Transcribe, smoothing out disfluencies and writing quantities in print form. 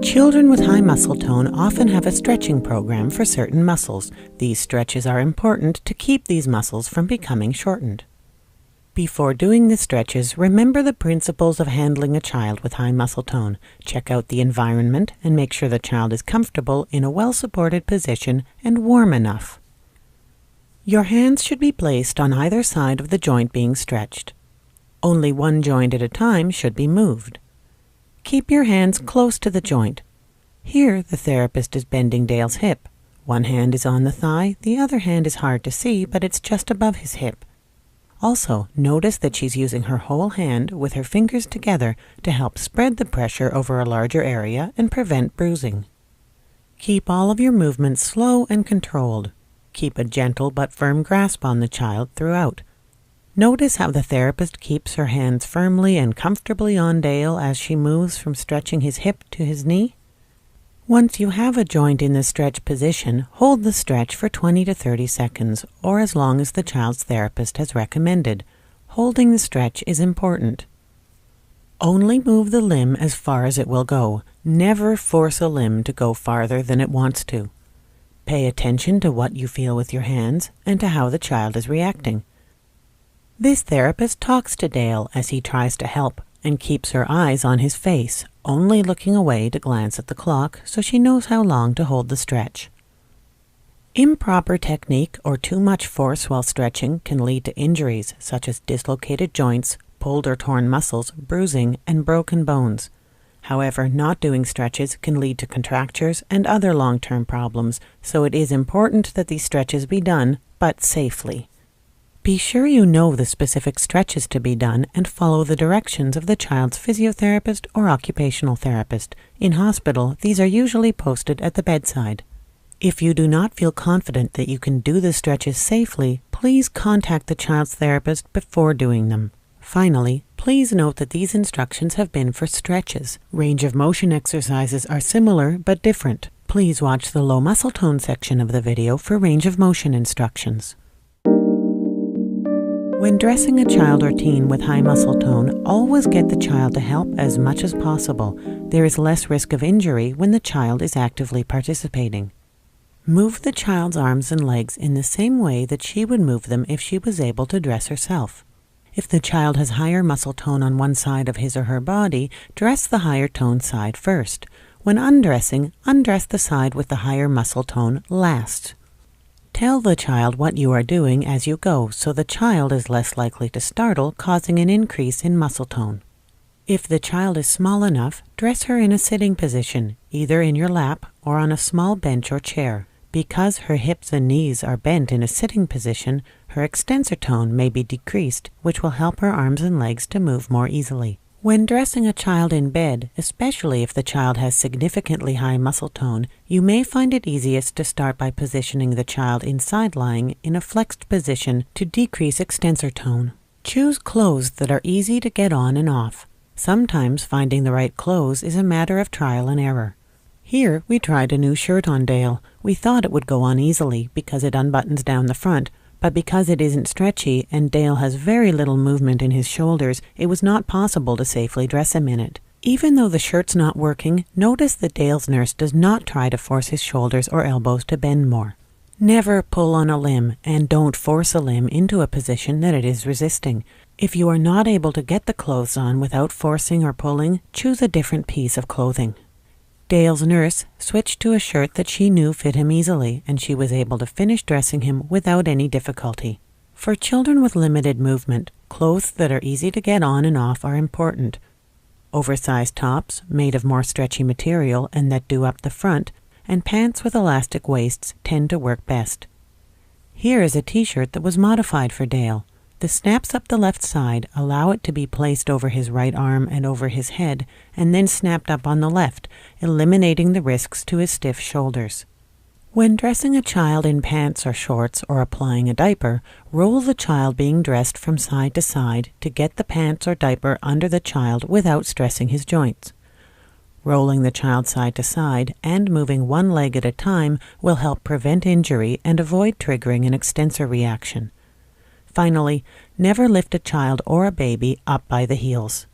Children with high muscle tone often have a stretching program for certain muscles. These stretches are important to keep these muscles from becoming shortened. Before doing the stretches, remember the principles of handling a child with high muscle tone. Check out the environment and make sure the child is comfortable in a well-supported position and warm enough. Your hands should be placed on either side of the joint being stretched. Only one joint at a time should be moved. Keep your hands close to the joint. Here, the therapist is bending Dale's hip. One hand is on the thigh, the other hand is hard to see, but it's just above his hip. Also, notice that she's using her whole hand with her fingers together to help spread the pressure over a larger area and prevent bruising. Keep all of your movements slow and controlled. Keep a gentle but firm grasp on the child throughout. Notice how the therapist keeps her hands firmly and comfortably on Dale as she moves from stretching his hip to his knee. Once you have a joint in the stretch position, hold the stretch for 20 to 30 seconds, or as long as the child's therapist has recommended. Holding the stretch is important. Only move the limb as far as it will go. Never force a limb to go farther than it wants to. Pay attention to what you feel with your hands and to how the child is reacting. This therapist talks to Dale as he tries to help and keeps her eyes on his face, only looking away to glance at the clock so she knows how long to hold the stretch. Improper technique or too much force while stretching can lead to injuries such as dislocated joints, pulled or torn muscles, bruising, and broken bones. However, not doing stretches can lead to contractures and other long-term problems, so it is important that these stretches be done, but safely. Be sure you know the specific stretches to be done and follow the directions of the child's physiotherapist or occupational therapist. In hospital, these are usually posted at the bedside. If you do not feel confident that you can do the stretches safely, please contact the child's therapist before doing them. Finally, please note that these instructions have been for stretches. Range of motion exercises are similar but different. Please watch the low muscle tone section of the video for range of motion instructions. When dressing a child or teen with high muscle tone, always get the child to help as much as possible. There is less risk of injury when the child is actively participating. Move the child's arms and legs in the same way that she would move them if she was able to dress herself. If the child has higher muscle tone on one side of his or her body, dress the higher tone side first. When undressing, undress the side with the higher muscle tone last. Tell the child what you are doing as you go so the child is less likely to startle, causing an increase in muscle tone. If the child is small enough, dress her in a sitting position, either in your lap or on a small bench or chair. Because her hips and knees are bent in a sitting position, her extensor tone may be decreased, which will help her arms and legs to move more easily. When dressing a child in bed, especially if the child has significantly high muscle tone, you may find it easiest to start by positioning the child inside lying in a flexed position to decrease extensor tone. Choose clothes that are easy to get on and off. Sometimes finding the right clothes is a matter of trial and error. Here, we tried a new shirt on Dale. We thought it would go on easily because it unbuttons down the front, but because it isn't stretchy and Dale has very little movement in his shoulders, it was not possible to safely dress him in it. Even though the shirt's not working, notice that Dale's nurse does not try to force his shoulders or elbows to bend more. Never pull on a limb, and don't force a limb into a position that it is resisting. If you are not able to get the clothes on without forcing or pulling, choose a different piece of clothing. Dale's nurse switched to a shirt that she knew fit him easily, and she was able to finish dressing him without any difficulty. For children with limited movement, clothes that are easy to get on and off are important. Oversized tops, made of more stretchy material and that do up the front, and pants with elastic waists tend to work best. Here is a t-shirt that was modified for Dale. The snaps up the left side allow it to be placed over his right arm and over his head, and then snapped up on the left, eliminating the risks to his stiff shoulders. When dressing a child in pants or shorts or applying a diaper, roll the child being dressed from side to side to get the pants or diaper under the child without stressing his joints. Rolling the child side to side and moving one leg at a time will help prevent injury and avoid triggering an extensor reaction. Finally, never lift a child or a baby up by the heels.